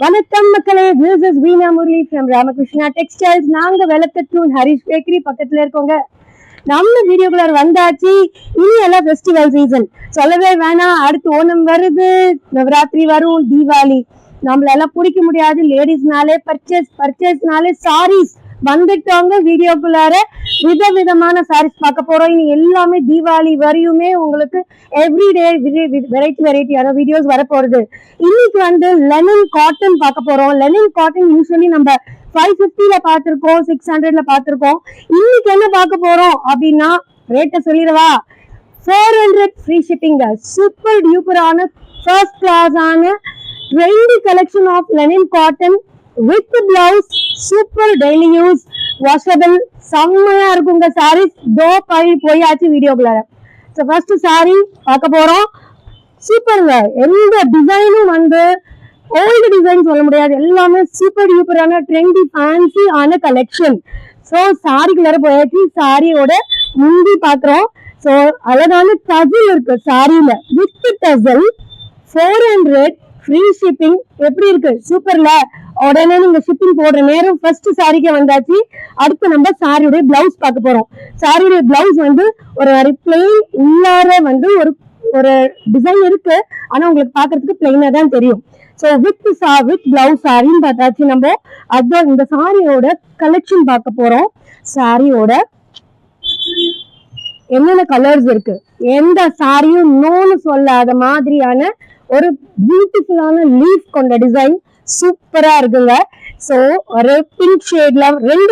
வணக்கம் மக்களே, this is Veena Murli from Ramakrishna Textiles. நாங்க வெலத்தூன் ஹரிஷ் பேக்கரி பக்கத்துல இருக்கோங்க. நம்ம வீடியோக்குள்ள வந்தாச்சு. இனி எல்லாம் ஃபெஸ்டிவல் சீசன், சொல்லவே வேணாம். அடுத்து ஓணம் வருது, நவராத்திரி வரும், தீபாவளி. நம்மளால பிடிக்க முடியாது. லேடிஸ்னாலே பர்ச்சேஸ்னாலே சாரீஸ் வந்துட்டோங்க. வீடியோக்குள்ளார விதவிதமான சாரீஸ் பார்க்க போறோம். இனி எல்லாமே தீபாவளி வரையுமே உங்களுக்கு எவ்ரிடே வெரைட்டியான வீடியோஸ் வரப்போறது. இன்னைக்கு வந்து லெனின் காட்டன் பார்க்க போறோம். லெனின் காட்டன் யூஸ்வலி நம்ம 550ல பார்த்திருக்கோம், 600ல பார்த்திருக்கோம். இன்னைக்கு என்ன பார்க்க போறோம் அப்படின்னா, ரேட்டை சொல்லிடவா? 400 ஃப்ரீ ஷிப்பிங்க. சூப்பர் டியூப்பரான ஃபர்ஸ்ட் கிளாஸ் ஆன trendy collection of linen cotton with blouse. Super daily use washable, செம்மையா இருக்குங்க சாரீஸ். போயாச்சு வீடியோக்குள்ள. ஸோ ஃபர்ஸ்ட் சாரி பார்க்க போறோம். சூப்பருங்க. எந்த டிசைனும் வந்து ஓல்டு டிசைன் சொல்ல முடியாது, எல்லாமே சூப்பர் டியூப்பரான ட்ரெண்டி ஃபேன்சி ஆன கலெக்ஷன். ஸோ சாரிக்குள்ளார போயாச்சு. சாரியோட முந்தி பாக்குறோம். ஸோ அழகான டசல் இருக்கு சாரியில, வித் டசல். 400 free shipping. எப்படி இருக்கு? சூப்பர்ல. உடனே நீங்க ஷிப்பிங் போடுற நேரம் ஃபர்ஸ்ட் சாரிக்கு வந்தாச்சு. அடுத்து நம்ம சாரியுடைய பிளவுஸ் பார்க்க போறோம். சாரியுடைய பிளவுஸ் வந்து ஒரு பிளெயின், உள்ளார வந்து ஒரு டிசைன் இருக்கு, ஆனா உங்களுக்கு பாக்குறதுக்கு பிளெயினா தான் தெரியும். ஸோ வித் பிளவுஸ் சாரின்னு பார்த்தாச்சு நம்ம. அதான் இந்த சாரியோட கலெக்ஷன் பார்க்க போறோம். சாரியோட என்னென்ன கலர்ஸ் இருக்கு, எந்த சாரியும் நோன்னு சொல்லாத மாதிரியான ஒரு பியூட்டிஃபுல்லான லீஃப் கொண்ட டிசைன் சூப்பரா இருக்குங்க. சோ ஒரு பிங்க் ஷேட்ல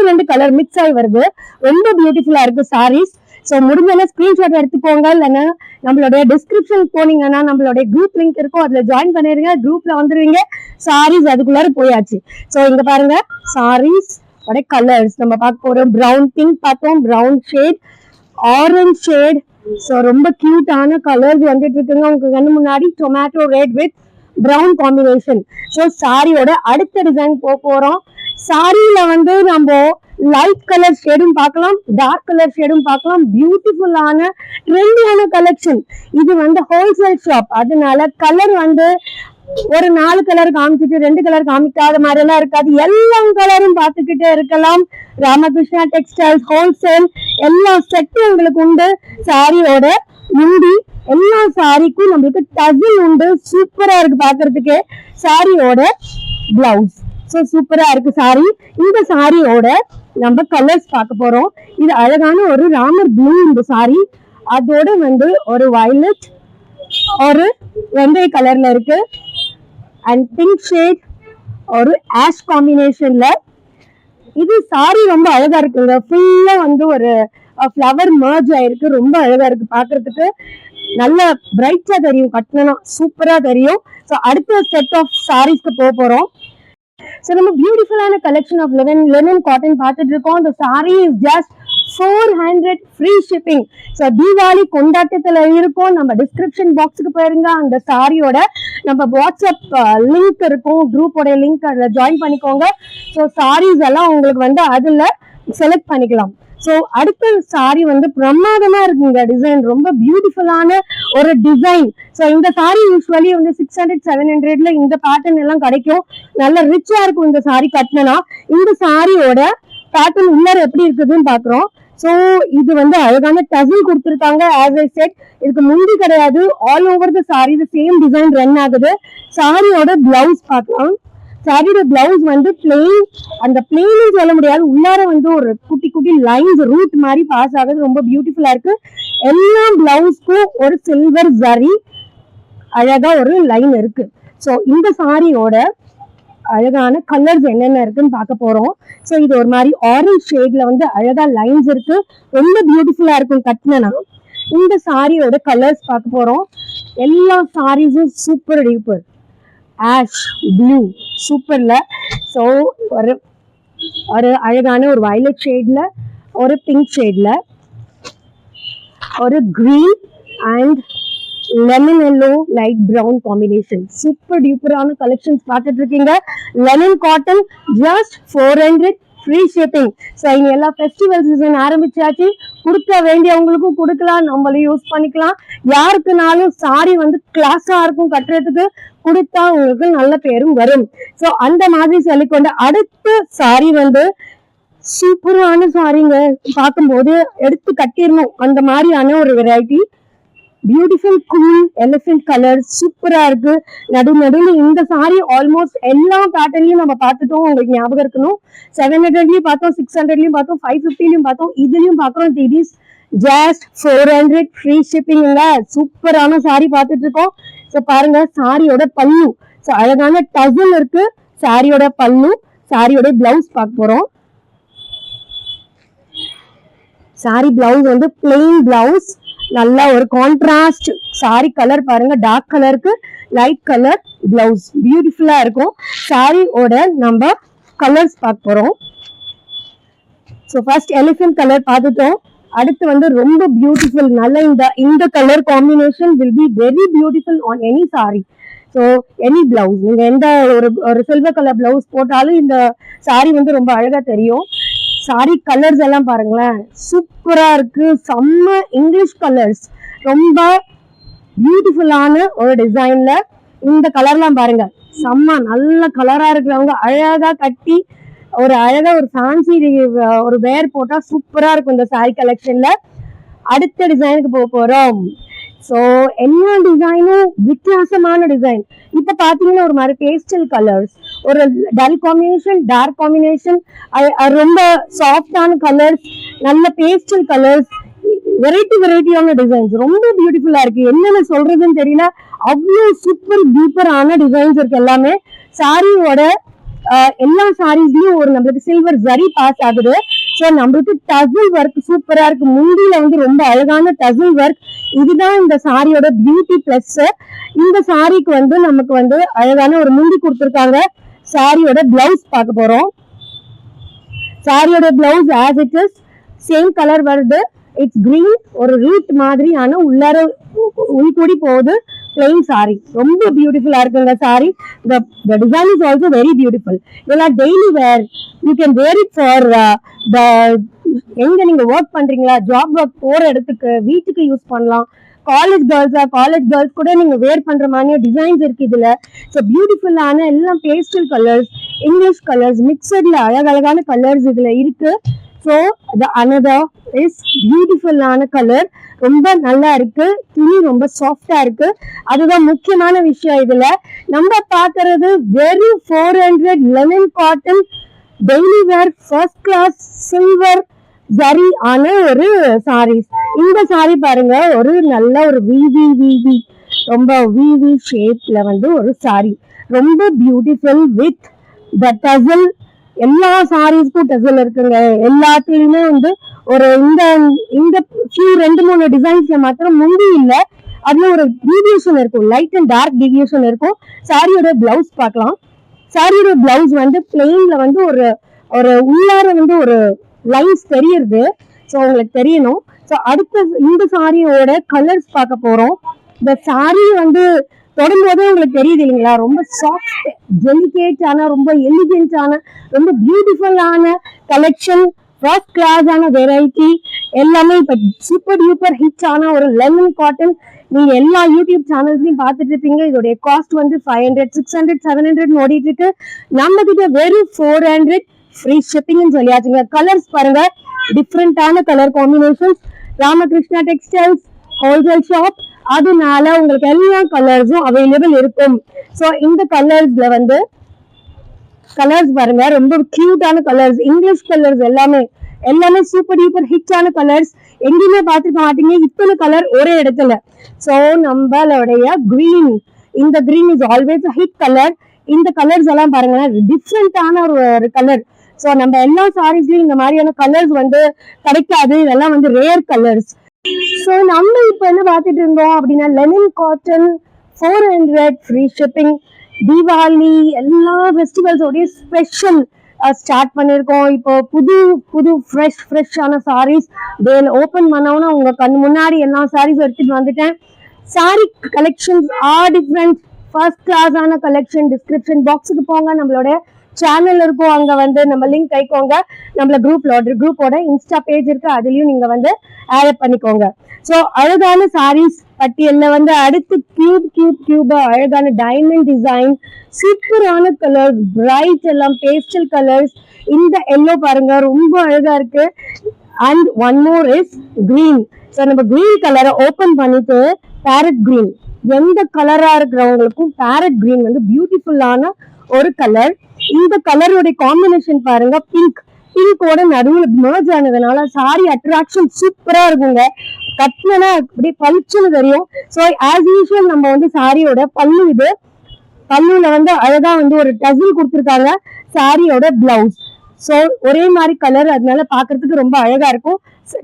ரெண்டு கலர் மிக்ஸ் ஆகி வருது. ரொம்ப பியூட்டிஃபுல்லா இருக்கு சாரீஸ். ஸோ முடிஞ்ச ஸ்கிரீன்ஷாட் எடுத்துக்கோங்க, இல்லைன்னா நம்மளுடைய டிஸ்கிரிப்ஷன் போனீங்கன்னா நம்மளுடைய குரூப் லிங்க் இருக்கும், அதுல ஜாயின் பண்ணிருங்க. குரூப்ல வந்துருவீங்க. சாரீஸ் அதுக்குள்ளார போயாச்சு. ஸோ இங்க பாருங்க சாரீஸ் கலர்ஸ் நம்ம பார்க்க போறோம். பிரவுன் பிங்க் பார்த்தோம், brown shade, orange shade. So ரொம்ப கியூட்டான கலர்ஸ் வந்துட்டு இருக்குங்க உங்க கண்ணு முன்னாடி. Tomato red with brown combination. So சாரியோட அடுத்த டிசைன் போறோம். சாரியில வந்து நம்ம லைட் கலர் ஷேடும் பார்க்கலாம், டார்க் கலர் ஷேடும் பார்க்கலாம். பியூட்டிஃபுல்லான ட்ரெண்டியான கலெக்ஷன். இது வந்து ஹோல்சேல் ஷாப், அதனால கலர் வந்து ஒரு 4 கலர் காமிச்சிட்டு 2 கலர் காமிக்காத மாதிரி எல்லாம் இருக்காது. எல்லா கலரும் பார்த்துக்கிட்டே இருக்கலாம். ராமகிருஷ்ணா டெக்ஸ்டைல்ஸ் ஹோல்சேல் எல்லா செட்டும் உங்களுக்கு உண்டு. சாரியோட முந்தி எல்லா சாரிக்கும் நம்மளுக்கு டசல் உண்டு. சூப்பரா இருக்கு பாக்குறதுக்கு. சாரியோட பிளவுஸ் சோ சூப்பரா இருக்கு சாரி. இந்த சாரியோட நம்ம கலர்ஸ் பார்க்க போறோம். இது அழகான ஒரு ராமர் ப்ளூ இந்த சாரி, அதோட வந்து ஒரு வயலட், ஒரு வெந்தய கலர்ல இருக்கு, அண்ட் பிங்க் ஷேட், ஒரு ஆஷ் காம்பினேஷன்ல. இது சாரி ரொம்ப அழகா இருக்குங்க. ஃபுல்லா வந்து ஒரு ஃப்ளவர் மர்ஜ் ஆயிருக்கு. ரொம்ப அழகா இருக்கு பாக்குறதுக்கு. நல்ல பிரைட்டா தெரியும், கட்டணம் சூப்பரா தெரியும். ஸோ அடுத்த செட் ஆஃப் சாரீஸ்க்கு போறோம். ஸோ நம்ம பியூட்டிஃபுல்லான கலெக்ஷன் ஆஃப் லெனின் காட்டன் பார்த்துட்டு இருக்கோம். இந்த sari is just 400 free shipping. So Deepavali கொண்டாட்டத்துல இருக்கும். நம்ம டிஸ்கிரிப்ஷன் பாக்ஸுக்கு போயிருங்க, அந்த சாரியோட நம்ம வாட்ஸ்அப் லிங்க் இருக்கும், குரூப்போட லிங்க், அதில் ஜாயின் பண்ணிக்கோங்க. ஸோ சாரீஸ் எல்லாம் உங்களுக்கு வந்து அதுல செலக்ட் பண்ணிக்கலாம். ஸோ அடுத்த சாரி வந்து பிரமாதமா இருக்குங்க. டிசைன் ரொம்ப பியூட்டிஃபுல்லான ஒரு டிசைன். ஸோ இந்த சாரி யூஸ்வலி வந்து 600 700ல இந்த பேட்டர்ன் எல்லாம் கிடைக்கும். நல்ல ரிச்சா இருக்கும் இந்த சாரி கட்டினா. இந்த சாரியோட பேட்டர்ன் உள்ளார எப்படி இருக்குதுன்னு பாக்குறோம். ஸோ இது வந்து அழகான டசல் கொடுத்துருக்காங்க. ஆஸ் ஐ செட், இதுக்கு முந்தி கிடையாது. All over the sorry same design run ஆகுது. சாரியோட பிளவுஸ் பார்க்கலாம். சாரியோட பிளவுஸ் வந்து பிளெயின், அந்த பிளெயின் சொல்ல முடியாது, உள்ளார வந்து ஒரு குட்டி குட்டி லைன்ஸ் ரூட் மாதிரி பாஸ் ஆகுது. ரொம்ப பியூட்டிஃபுல்லா இருக்கு. எல்லா பிளவுஸ்க்கும் ஒரு சில்வர் ஜரி அழகா ஒரு லைன் இருக்கு. ஸோ இந்த சாரியோட அழகான கலர்ஸ் என்னென்ன இருக்குன்னு பார்க்க போறோம். ஸோ இது ஒரு மாதிரி ஆரஞ்ச் ஷேட்ல வந்து அழகா லைன்ஸ் இருக்கு. ரொம்ப பியூட்டிஃபுல்லா இருக்கும் கட்டினா. இந்த சாரியோட கலர்ஸ் பார்க்க போறோம். எல்லா சாரீஸும் சூப்பர் டூப்பர் ஆஷ் ப்ளூ சூப்பர்ல. ஸோ ஒரு அழகான ஒரு வயலட் ஷேட்ல, ஒரு பிங்க் ஷேட்ல, ஒரு green and lemon yellow light brown combination. Super டியூப்பரான கலெக்ஷன்ஸ் பார்த்துட்டு இருக்கீங்க. Linen cotton just 400 free shipping. So இங்க எல்லா ஃபெஸ்டிவல் சீசன் ஆரம்பிச்சாச்சு. கொடுக்க வேண்டியவங்களுக்கும் கொடுக்கலாம், நம்மளும் யூஸ் பண்ணிக்கலாம். யாருக்குனாலும் சாரி வந்து கிளாஸா இருக்கும் கட்டுறதுக்கு, கொடுத்தா உங்களுக்கு நல்ல பேரும் வரும். சோ அந்த மாதிரி சொல்லிக்கொண்டு அடுத்த சாரி வந்து சூப்பரான சாரிங்க. பார்க்கும்போது எடுத்து கட்டிடணும் அந்த மாதிரியான ஒரு variety. Beautiful cool elephant colour சூப்பரா இருக்கு. நடுவில் இந்த சாரி ஆல்மோஸ்ட் எல்லா பேட்டர்ன்லயும் நம்ம பார்த்துட்டோம். உங்களுக்கு ஞாபகம் இருக்கணும், 700லயும் பார்த்தோம், 600லயும் பார்த்தோம், 550லயும் பார்த்தோம், இதுலயும் பாக்குறோம். இட் இஸ் ஜஸ்ட் 400 ஃப்ரீ ஷிப்பிங்ல சூப்பரான சாரி பார்த்துட்டு இருக்கோம். ஸோ பாருங்க சாரியோட பல்லு, ஸோ அழகான டசல் இருக்கு. சாரியோட பல்லு, சாரியோட பிளவுஸ் பார்க்க போறோம். சாரி பிளவுஸ் வந்து பிளெயின் பிளவுஸ், நல்லா ஒரு கான்ட்ராஸ்ட் சாரி கலர் பாருங்க, டார்க் கலருக்கு லைட் கலர் பிளவுஸ் பியூட்டிஃபுல்லா இருக்கும். சாரியோட நம்ம கலர்ஸ் பார்க்க போறோம். ஸோ ஃபர்ஸ்ட் எலிஃபென்ட் கலர் பார்த்துட்டோம். அடுத்து வந்து ரொம்ப பியூட்டிஃபுல், நல்ல இந்த colour combination will be very beautiful on any sorry. So any blouse, நீங்க எந்த ஒரு சில்வர் கலர் பிளவுஸ் போட்டாலும் இந்த சாரி வந்து ரொம்ப அழகா தெரியும். சாரி கலர்ஸ் எல்லாம் பாருங்களேன், சூப்பரா இருக்கு. செம்ம இங்கிலீஷ் கலர்ஸ், ரொம்ப பியூட்டிஃபுல்லான ஒரு டிசைன்ல இந்த கலர்லாம் பாருங்க, செம்ம நல்ல கலரா இருக்கிறவங்க அழகா கட்டி ஒரு அழகா ஒரு ஃபேன்சி ஒரு வேர் போட்டா சூப்பரா இருக்கும் இந்த சாரி கலெக்ஷன்ல. அடுத்த டிசைனுக்கு போக போறோம். ஸோ எல்லா டிசைனும் வித்தியாசமான டிசைன். இப்ப பாத்தீங்கன்னா ஒரு மாதிரி பேஸ்டல் கலர்ஸ், ஒரு டல் காம்பினேஷன், டார்க் காம்பினேஷன், ரொம்ப சாஃப்டான கலர்ஸ், நல்ல பேஸ்டல் கலர்ஸ், வெரைட்டியான டிசைன்ஸ் ரொம்ப பியூட்டிஃபுல்லா இருக்கு. என்னென்ன சொல்றதுன்னு தெரியல, அவ்வளோ சூப்பர் டூப்பரான டிசைன்ஸ் இருக்கு எல்லாமே. சாரியோட எல்லா சாரீஸ்லயும் ஒரு நம்மளுக்கு சில்வர் ஜரி பாஸ் ஆகுது. ஸோ நம்மளுக்கு டசில் ஒர்க் சூப்பரா இருக்கு. முந்தியில வந்து ரொம்ப அழகான டசில் ஒர்க், இதுதான் இந்த சாரியோட பியூட்டி பிளஸ். இந்த சாரிக்கு வந்து நமக்கு வந்து அழகான ஒரு முந்தி கொடுத்துருக்காங்க. சாரியோட பிளவுஸ் பார்க்க போறோம். சாரியோட blouse as it is same colour வருது. இட்ஸ் கிரீன், ஒரு ரூட் மாதிரியான உள்ளார உள்கூடி போகுது. பிளெயின் சாரி ரொம்ப பியூட்டிஃபுல்லா இருக்குங்க sari. the design is also very beautiful. இதெல்லாம் daily wear, you can wear it for எங்க நீங்க ஒர்க் பண்றீங்களா, ஜாப் ஒர்க் போற இடத்துக்கு, வீட்டுக்கு யூஸ் பண்ணலாம். காலேஜ் கேர்ள்ஸ் கூட நீங்க வேர் பண்ற மாதிரி டிசைன்ஸ் இருக்கு இதுல. ஸோ பியூட்டிஃபுல்லான எல்லாம் பேஸ்டல் கலர்ஸ், இங்கிலீஷ் கலர்ஸ் மிக்சட்ல அழகழகான கலர்ஸ் இதுல இருக்கு. ஸோ another is பியூட்டிஃபுல்லான கலர், ரொம்ப நல்லா இருக்கு. துணி ரொம்ப சாஃப்டா இருக்கு, அதுதான் முக்கியமான விஷயம். இதுல நம்ம பாக்குறது வெறும் 400 linen cotton daily wear first class silver zari ஆன ஒரு சாரீஸ். இந்த சாரி பாருங்க, ஒரு நல்ல ஒரு விவி ரொம்ப விவி ஷேப்ல வந்து ஒரு சாரி, ரொம்ப பியூட்டிஃபுல் வித் த டசல். எல்லா சாரீஸ்க்கும் டசல் இருக்குங்க. எல்லாத்துலயுமே வந்து ஒரு இந்த ஃபியூ 2-3 டிசைன்ஸ்ல மாத்திரம் முந்தி இல்ல, அதுல ஒரு டீவியேஷன் இருக்கும், லைட் அண்ட் டார்க் டீவியேஷன் இருக்கும். சாரியோட பிளவுஸ் பார்க்கலாம். சாரியோட பிளவுஸ் வந்து பிளெயின்ல வந்து ஒரு உள்ளார வந்து ஒரு லைன்ஸ் தெரியுது. ஸோ உங்களுக்கு தெரியணும். ஸோ அடுத்த இந்த சாரியோட கலர்ஸ் பார்க்க போறோம். இந்த சாரி வந்து தொடும்போதே உங்களுக்கு தெரியுது இல்லைங்களா, ரொம்ப சாஃப்ட் டெலிகேட்டான, ரொம்ப எலிகென்டான, ரொம்ப பியூட்டிஃபுல்லான கலெக்ஷன், ஃபர்ஸ்ட் கிளாஸான வெரைட்டி எல்லாமே இப்ப சூப்பர் டூப்பர் ஹிட் ஆன ஒரு லெமன் காட்டன். நீங்க எல்லா யூடியூப் சேனல்ஸ்லயும் பார்த்துட்டு இருப்பீங்க. இதோடைய காஸ்ட் வந்து 500, 600, 700 ஓடிட்டு இருக்கு. நம்ம கிட்ட வெறும் 400 ஃப்ரீ ஷிப்பிங் சொல்லியாச்சுங்க. கலர்ஸ் பாருங்க, டிஃப்ரெண்டான colour combinations. Ramakrishna textiles wholesale shop, அதனால உங்களுக்கு எல்லா கலர்ஸும் அவைலபிள் இருக்கும். ஸோ இந்த கலர்ஸ்ல வந்து கலர்ஸ் பாருங்க, ரொம்ப கியூட்டான கலர்ஸ், இங்கிலீஷ் கலர்ஸ் எல்லாமே சூப்பர் டூப்பர் ஹிட்டான கலர்ஸ். எங்கேயுமே பார்த்துருக்க மாட்டீங்க இத்தனை கலர் ஒரே இடத்துல. ஸோ நம்மளுடைய கிரீன், இந்த green is always hit colour. இந்த கலர்ஸ் எல்லாம் பாருங்க, டிஃப்ரெண்டான ஒரு கலர். ஸோ நம்ம எல்லா சாரீஸ்லயும் இந்த மாதிரியான கலர்ஸ் வந்து கிடைக்காது, இதெல்லாம் வந்து ரேர் கலர்ஸ். ஸோ நம்ம இப்போ என்ன பார்த்துட்டு இருந்தோம் அப்படின்னா, Lenin cotton 400 free shipping. Deepavali எல்லா ஃபெஸ்டிவல்ஸோடைய ஸ்பெஷல் ஸ்டார்ட் பண்ணியிருக்கோம். இப்போ புது ஃப்ரெஷ்ஷான சாரீஸ் டேல ஓப்பன் பண்ணோன்னா உங்க கண் முன்னாடி எல்லா சாரீஸ் எடுத்துட்டு வந்துட்டேன். Sari collections are different, first கிளாஸான கலெக்ஷன். டிஸ்கிரிப்ஷன் பாக்ஸுக்கு போங்க, நம்மளோட சேனல் இருக்கும், அங்க வந்து நம்ம லிங்க் கைக்கோங்க. நம்மள குரூப்போட இன்ஸ்டா பேஜ் இருக்கு, அதுலயும் நீங்க வந்து ஆட் பண்ணிக்கோங்க. ஸோ அழகான சாரீஸ் பட்டியல்ல வந்து அடுத்து கியூப் அழகான டைமண்ட் டிசைன், சூப்பரான கலர்ஸ், பிரைட் எல்லாம் பேஸ்டல் கலர்ஸ். இந்த எல்லோ பாருங்க ரொம்ப அழகா இருக்கு. And one more is green. So நம்ம கிரீன் கலரை ஓபன் பண்ணிட்டு பேரட் கிரீன், எந்த கலரா இருக்கிறவங்களுக்கும் பேரட் கிரீன் வந்து பியூட்டிஃபுல்லான ஒரு கலர். இந்த கலருடைய காம்பினேஷன் பாருங்க, பிங்கோட நடுவுல மர்ஜ் ஆனதுனால சாரி அட்ராக்ஷன் சூப்பரா இருக்குங்க. கட்டினா அப்படியே பளிச்சுன்னு தெரியும். ஸோ ஆஸ் யூஷுவல் நம்ம வந்து சாரியோட பல்லு, இது பல்லுல வந்து அழகா வந்து ஒரு டசில் கொடுத்துருக்காங்க. சாரியோட பிளவுஸ் ஸோ ஒரே மாதிரி கலர், அதனால பாக்குறதுக்கு ரொம்ப அழகா இருக்கும்.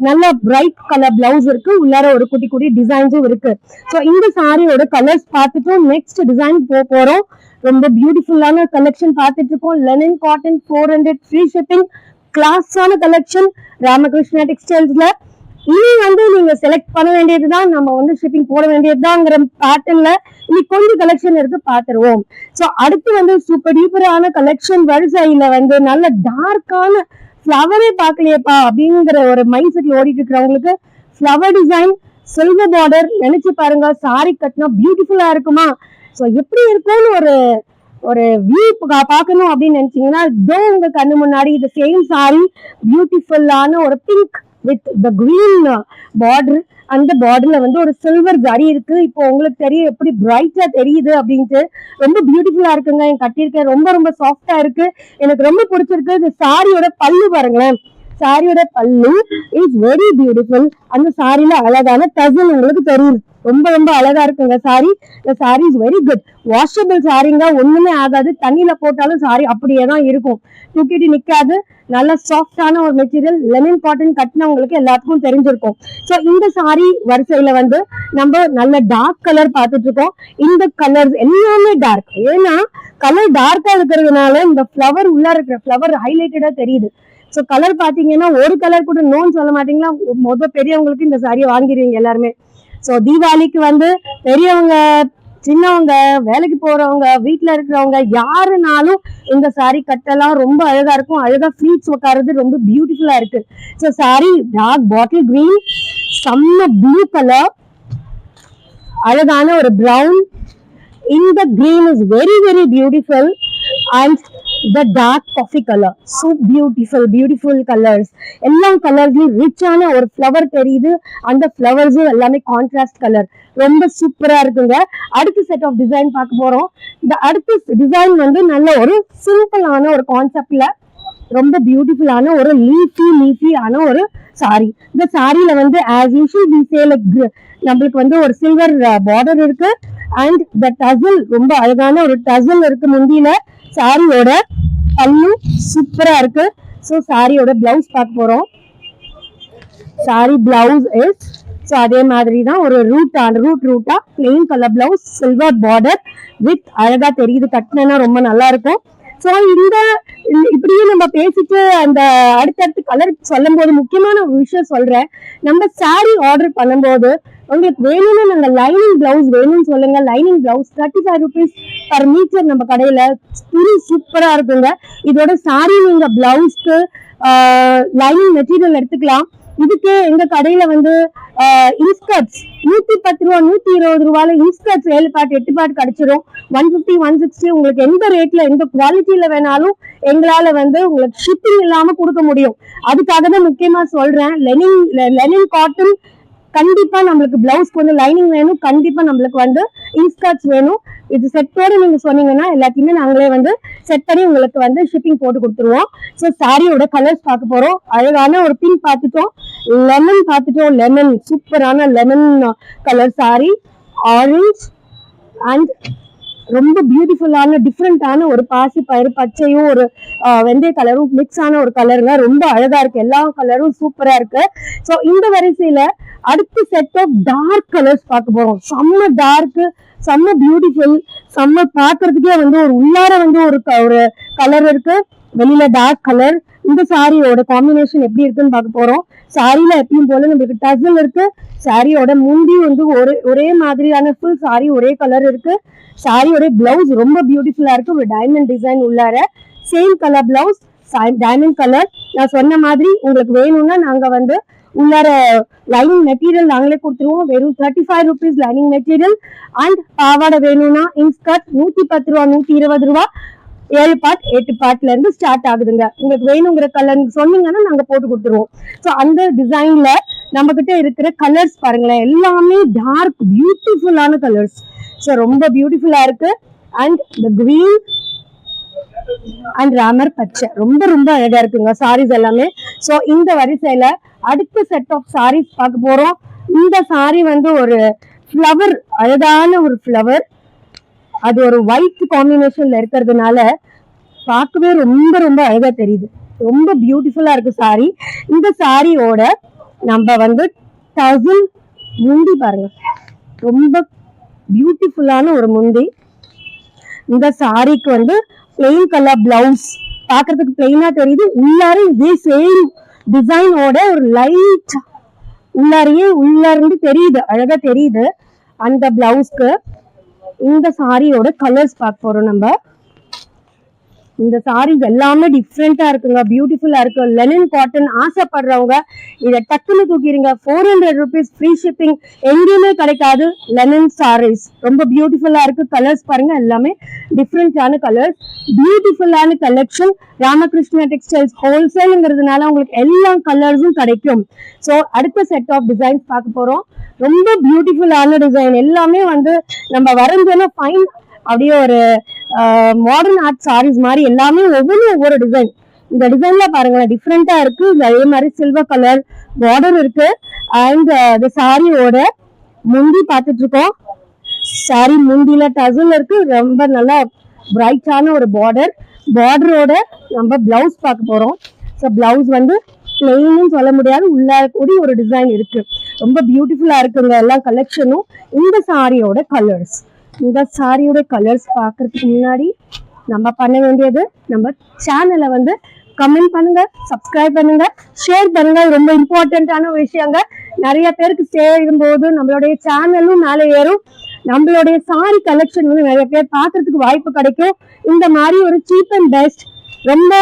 நல்ல பிரைட் கலர் பிளவுஸ் இருக்கு, உள்ளார ஒரு குட்டி குட்டி டிசைன்ஸும் இருக்கு. ஸோ இந்த சாரியோட கலர்ஸ் பார்த்துட்டு நெக்ஸ்ட் டிசைன் போறோம். ரொம்ப பியூட்டிஃபுல்லான கலெக்ஷன் பார்த்துட்டு இருக்கோம். லெனின் காட்டன் 400 ஃப்ரீ ஷிப்பிங், கிளாஸான கலெக்ஷன் ராமகிருஷ்ணா டெக்ஸ்டைல்ஸ்ல. இனி வந்து நீங்க செலக்ட் பண்ண வேண்டியதுதான், நம்ம வந்து ஷிப்பிங் போட வேண்டியதுதான்ங்கிற பேட்டர்ன்ல இனி கொஞ்சம் கலெக்ஷன் இருக்கு, பாத்துருவோம். சோ அடுத்து வந்து சூப்பர் டூப்பரான கலெக்ஷன் வரிசையில வந்து நல்ல டார்க்கான ஃபிளவரே பார்க்கலையப்பா அப்படிங்கிற ஒரு மைண்ட் செட்ல ஓடிட்டு இருக்கிறவங்களுக்கு ஃபிளவர் டிசைன், சில்வர் பார்டர் நினைச்சு பாருங்க. சாரி கட்டினா பியூட்டிஃபுல்லா இருக்குமா? சோ எப்படி இருக்கும்னு ஒரு வியூ பார்க்கணும் அப்படின்னு நினைச்சீங்கன்னா இதோ உங்க கண்ணு முன்னாடி இது சேம் சாரி, பியூட்டிஃபுல்லான ஒரு pink with the green border. அந்த பார்டர்ல வந்து ஒரு சில்வர் ஜரி இருக்கு. இப்போ உங்களுக்கு தெரியும் எப்படி பிரைட்டா தெரியுது அப்படின்ட்டு. ரொம்ப பியூட்டிஃபுல்லா இருக்குங்க. என் கட்டியிருக்கேன், ரொம்ப ரொம்ப சாஃப்டா இருக்கு, எனக்கு ரொம்ப பிடிச்சிருக்கு. இந்த சாரியோட பல்லு பாருங்களேன், சாரியோட பல்லு இஸ் வெரி பியூட்டிஃபுல். அந்த சாரியில அழகான டசல் உங்களுக்கு தெரியும், ரொம்ப ரொம்ப அழகா இருக்குங்க சாரி. இந்த sari is very good, washable சாரிங்க, ஒண்ணுமே ஆகாது. தண்ணியில போட்டாலும் சாரி அப்படியே தான் இருக்கும், தூக்கிட்டு நிக்காது. நல்ல சாஃப்டான ஒரு மெட்டீரியல், லெனின் காட்டன் கட்டினவங்களுக்கு எல்லாத்துக்கும் தெரிஞ்சிருக்கும். ஸோ இந்த சாரி வரிசையில வந்து நம்ம நல்ல டார்க் கலர் பார்த்துட்டு இருக்கோம். இந்த கலர்ஸ் எல்லாமே டார்க், ஏன்னா கலர் டார்க்கா இருக்கிறதுனால இந்த ஃபிளவர் உள்ள இருக்கிற ஃபிளவர் ஹைலைட்டடா தெரியுது. ஸோ கலர் பாத்தீங்கன்னா ஒரு கலர் கூட நோன்னு சொல்ல மாட்டீங்களா? பெரியவங்களுக்கு இந்த சாரியை வாங்கிடுவீங்க எல்லாருமே. ஸோ தீபாவளிக்கு வந்து பெரியவங்க, சின்னவங்க, வேலைக்கு போறவங்க, வீட்டுல இருக்கிறவங்க யாருனாலும் இந்த சாரி கட்டெல்லாம் ரொம்ப அழகா இருக்கும். அழகா ஃபிளீட்ஸ் உட்காருது, ரொம்ப பியூட்டிஃபுல்லா இருக்கு. So sari dark bottle green, செம்ம ப்ளூ கலர், அழகான ஒரு பிரவுன். இந்த green is very very beautiful and the dark coffee color, so beautiful colors. எல்லா கலர்ஸ்லயும் ரிச்சான ஒரு ஃப்ளவர் தெரியுது. அந்த ஃப்ளவர்ஸும் எல்லாமே கான்ட்ராஸ்ட் கலர், ரொம்ப சூப்பரா இருக்குங்க. அடுத்த செட் ஆஃப் டிசைன் பார்க்க போறோம். இந்த அடுத்த டிசைன் வந்து நல்ல ஒரு சிம்பிளான ஒரு கான்செப்ட்ல ரொம்ப பியூட்டிஃபுல்லான ஒரு லீஃபி ஆன ஒரு சாரி. இந்த சாரியில வந்து as usual we say like நம்மளுக்கு வந்து ஒரு சில்வர் பார்டர் இருக்கு அண்ட் த டசல், ரொம்ப அழகான ஒரு டசல் இருக்கு முந்தியில. சாரியோட பல்லு சூப்பரா இருக்கு. ஸோ சாரியோட பிளவுஸ் பார்க்க போறோம். சாரி பிளவுஸ் இஸ் ஸோ அதே மாதிரி தான் ஒரு ரூட்டா plain colour blouse, silver border with அழகா தெரியுது, கட்டினா ரொம்ப நல்லா இருக்கும். ஸோ இந்த இப்படியே நம்ம பேசிட்டு அந்த அடுத்தடுத்து கலர் சொல்லும் போது முக்கியமான ஒரு விஷயம் சொல்றேன். நம்ம சாரி ஆர்டர் பண்ணும்போது உங்களுக்கு வேணும்னு நாங்க லைனிங் பிளவுஸ் வேணும்னு சொல்லுங்க. Lining blouse 35 rupees per metre நம்ம கடையில துணி சூப்பரா இருக்குங்க. இதோட சாரி நீங்க பிளவுஸ்க்கு லைனிங் மெட்டீரியல் எடுத்துக்கலாம். இதுக்கு எங்க கடையில வந்து இன்ஸ்கர்ட்ஸ் 110 ரூபா 120 ரூபாயில இன்ஸ்கர்ட்ஸ் 7 பாட்டு 8 பாட்டு கிடைச்சிடும். 150 160 உங்களுக்கு எந்த ரேட்ல எந்த குவாலிட்டியில வேணாலும் எங்களால வந்து உங்களுக்கு ஷிப்பிங் இல்லாம கொடுக்க முடியும். அதுக்காக தான் முக்கியமா சொல்றேன். லெனின் காட்டன் கண்டிப்பா நம்மளுக்கு பிளவுஸ்க்கு வந்து லைனிங் வேணும், கண்டிப்பா நம்மளுக்கு வந்து இன்ஸ்கர்ட்ஸ் வேணும். இது செட்டோட நீங்க சொன்னீங்கன்னா எல்லாத்தையுமே நாங்களே வந்து செட் பண்ணி உங்களுக்கு வந்து ஷிப்பிங் போட்டு கொடுத்துருவோம். ஸோ சாரியோட கலர்ஸ் பார்க்க போறோம். அழகான ஒரு பிங்க் பார்த்துட்டோம், லெமன் பார்த்துட்டோம், லெமன் சூப்பரான lemon colour sorry, orange and ரொம்ப பியூட்டிஃபுல்லான டிஃப்ரெண்டான ஒரு பாசி பயிறு பச்சையும் ஒரு வெந்தய கலரும் மிக்ஸ் ஆன ஒரு கலருங்க, ரொம்ப அழகா இருக்கு. எல்லா கலரும் சூப்பரா இருக்கு. ஸோ இந்த வரிசையில அடுத்த செட் ஆஃப் டார்க் கலர்ஸ் பார்க்க போறோம். செம்ம டார்க், செம்ம பியூட்டிஃபுல், செம்ம பாக்குறதுக்கே வந்து ஒரு உள்ளார வந்து ஒரு கலர் இருக்கு, வெளியில டார்க் கலர். இந்த சாரியோட காம்பினேஷன் எப்படி இருக்குன்னு பார்க்க போறோம். சாரியில எப்பயும் போல நம்மளுக்கு டசல் இருக்கு. சாரியோட முந்தி வந்து ஒரே மாதிரியான ஃபுல் சாரி ஒரே கலர் இருக்கு. சாரியோட பிளவுஸ் ரொம்ப பியூட்டிஃபுல்லா இருக்கு, ஒரு டைமண்ட் டிசைன் உள்ளார. Same colour blouse, diamond colour. நான் சொன்ன மாதிரி உங்களுக்கு வேணும்னா நாங்க வந்து உள்ளார லைனிங் மெட்டீரியல் நாங்களே கொடுத்துருவோம். வெறும் 35 rupees லைனிங் மெட்டீரியல். அண்ட் பாவாடை வேணும்னா இன்ஸ்கர்ட் 110 ரூபா, 120 ரூபா. 7 பார்ட் 8 பார்ட்ல இருந்து ஸ்டார்ட் ஆகுதுங்க. உங்களுக்கு வேணுங்கிற கலர் சொன்னீங்கன்னா நாங்க போட்டு கொடுத்துருவோம். ஸோ அந்த டிசைன்ல நம்ம கிட்ட இருக்கிற கலர்ஸ் பாருங்களேன், எல்லாமே டார்க் பியூட்டிஃபுல்லான கலர்ஸ். ஸோ ரொம்ப பியூட்டிஃபுல்லா இருக்கு. அண்ட் இந்த கிரீன் அண்ட் ராமர் பச்சை ரொம்ப ரொம்ப அழகா இருக்குங்க சாரீஸ் எல்லாமே. ஸோ இந்த வரிசையில அடுத்த செட் ஆஃப் சாரீஸ் பார்க்க போறோம். இந்த சாரி வந்து ஒரு ஃப்ளவர், அழகான ஒரு ஃப்ளவர். அது ஒரு ஒயிட் காம்பினேஷன்ல இருக்கிறதுனால பார்க்கவே ரொம்ப ரொம்ப அழகா தெரியுது. ரொம்ப பியூட்டிஃபுல்லா இருக்கு சாரி. இந்த சாரியோட நம்ம வந்து டசில் முந்தி பாருங்க, ரொம்ப பியூட்டிஃபுல்லான ஒரு முந்தி. இந்த சாரிக்கு வந்து பிளெயின் கலர் பிளவுஸ், பாக்குறதுக்கு பிளெயினா தெரியுது. உள்ளார இதே சேம் டிசைனோட ஒரு லைட் உள்ளாரையே உள்ள இருந்து தெரியுது, அழகா தெரியுது. அந்த பிளவுஸ்க்கு இந்த சாரியோட கலர்ஸ் பார்க்க போறோம் நம்ம. இந்த சாரீஸ் எல்லாமே டிஃப்ரெண்டா இருக்குங்க, பியூட்டிஃபுல்லா இருக்கு. லெனின் காட்டன் ஆசைப்படுறவங்க இதை டக்குன்னு தூக்கிடுங்க. 400 rupees ஃப்ரீ ஷிப்பிங், எங்கேயுமே கிடைக்காது. லெனின் சாரீஸ் ரொம்ப பியூட்டிஃபுல்லா இருக்கு. கலர்ஸ் பாருங்க, எல்லாமே டிஃப்ரெண்டான கலர்ஸ், பியூட்டிஃபுல்லான கலெக்ஷன். ராமகிருஷ்ணா டெக்ஸ்டைல்ஸ் ஹோல்சேலுங்கிறதுனால உங்களுக்கு எல்லா கலர்ஸும் கிடைக்கும். ஸோ அடுத்த செட் ஆஃப் டிசைன்ஸ் பார்க்க போறோம். ரொம்ப பியூட்டிஃபுல்லான டிசைன் எல்லாமே வந்து நம்ம வரைஞ்சோன்னா ஃபைன், அப்படியே ஒரு மாடர்ன் ஆர்ட் சாரீஸ் மாதிரி எல்லாமே ஒவ்வொரு டிசைன். இந்த டிசைன்ல பாருங்களேன் டிஃப்ரெண்டா இருக்கு. அதே மாதிரி சில்வர் கலர் பார்டர் இருக்கு. அண்ட் இந்த சாரியோட முந்தி பார்த்துட்டு இருக்கோம். சாரி முந்தில டசல் இருக்கு, ரொம்ப நல்லா பிரைட்டான ஒரு பார்டர். பார்டரோட நம்ம பிளவுஸ் பார்க்க போறோம். ஸோ பிளவுஸ் வந்து பிளெயின்னு சொல்ல முடியாது, உள்ள கூடி ஒரு டிசைன் இருக்கு. ரொம்ப பியூட்டிஃபுல்லா இருக்குங்க எல்லா கலெக்ஷனும். இந்த சாரியோட கலர்ஸ், இந்த சாரியோட கலர்ஸ் பார்க்கறதுக்கு முன்னாடி நம்ம பண்ண வேண்டியது, நம்ம சேனலை வந்து கமெண்ட் பண்ணுங்க, சப்ஸ்கிரைப் பண்ணுங்க, ஷேர் பண்ணுங்க. ரொம்ப இம்பார்ட்டன்டான விஷயங்க. நிறைய பேருக்கு சேரும் போது நம்மளுடைய சேனலும் மேலே ஏறும். நம்மளுடைய சாரி கலெக்ஷன் வந்து நிறைய பேர் பார்க்கறதுக்கு வாய்ப்பு கிடைக்கும். இந்த மாதிரி ஒரு சீப் அண்ட் பெஸ்ட், ரொம்ப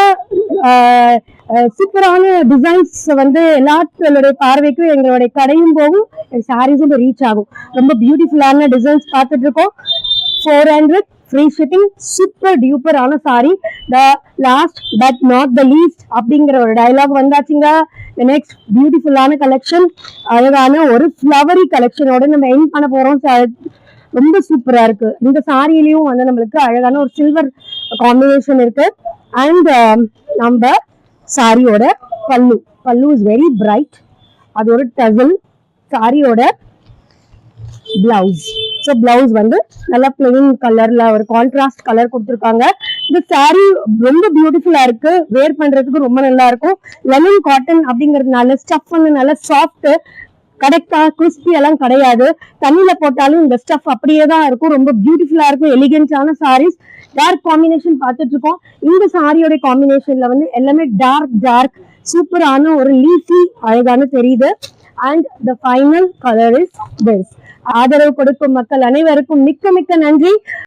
சூப்பரான டிசைன்ஸ் வந்து எல்லாத்துடைய பார்வைக்கும் எங்களுடைய கடையும் போகும், சாரீஸும் ரீச் ஆகும். ரொம்ப பியூட்டிஃபுல்லான டிசைன்ஸ் பார்த்துட்டு இருக்கோம். 400 ஃப்ரீ ஷிப்பிங், சூப்பர் டியூப்பரான sari. The last but not the least அப்படிங்கிற ஒரு டயலாக் வந்தாச்சுங்க. நெக்ஸ்ட் பியூட்டிஃபுல்லான கலெக்ஷன், அழகான ஒரு ஃப்ளவரி கலெக்ஷனோட நம்ம எண்ட் பண்ண போறோம். ரொம்ப சூப்பரா இருக்கு. இந்த சாரியிலையும் வந்து நம்மளுக்கு அழகான ஒரு சில்வர் காம்பினேஷன் இருக்கு. அண்ட் நம்ம சாரியோட பல்லு இஸ் வெரி பிரைட். அது ஒரு டசல். சாரியோட பிளவுஸ், ஸோ பிளவுஸ் வந்து நல்லா பிளெயின் கலர்ல ஒரு கான்ட்ராஸ்ட் கலர் கொடுத்துருக்காங்க. இந்த சாரி ரொம்ப பியூட்டிஃபுல்லா இருக்கு, வேர் பண்றதுக்கு ரொம்ப நல்லா இருக்கும். லெனின் காட்டன் அப்படிங்கறதுனால ஸ்டஃப் வந்து நல்லா சாஃப்ட், கரெக்டா கிறிஸ்பி எல்லாம் கிடையாது. தண்ணியில போட்டாலும் இந்த ஸ்டஃப் அப்படியே தான் இருக்கும். ரொம்ப பியூட்டிஃபுல்லா இருக்கும். எலிகென்டான சாரீஸ். டார்க் காம்பினேஷன் பார்த்துட்டு இருக்கோம். இந்த சாரியோட காம்பினேஷன்ல வந்து எல்லாமே டார்க் சூப்பரான ஒரு லீஃபி அழகான தெரியுது. And the final colour is this. ஆதரவு கொடுக்கும் மக்கள் அனைவருக்கும் மிக்க மிக்க நன்றி.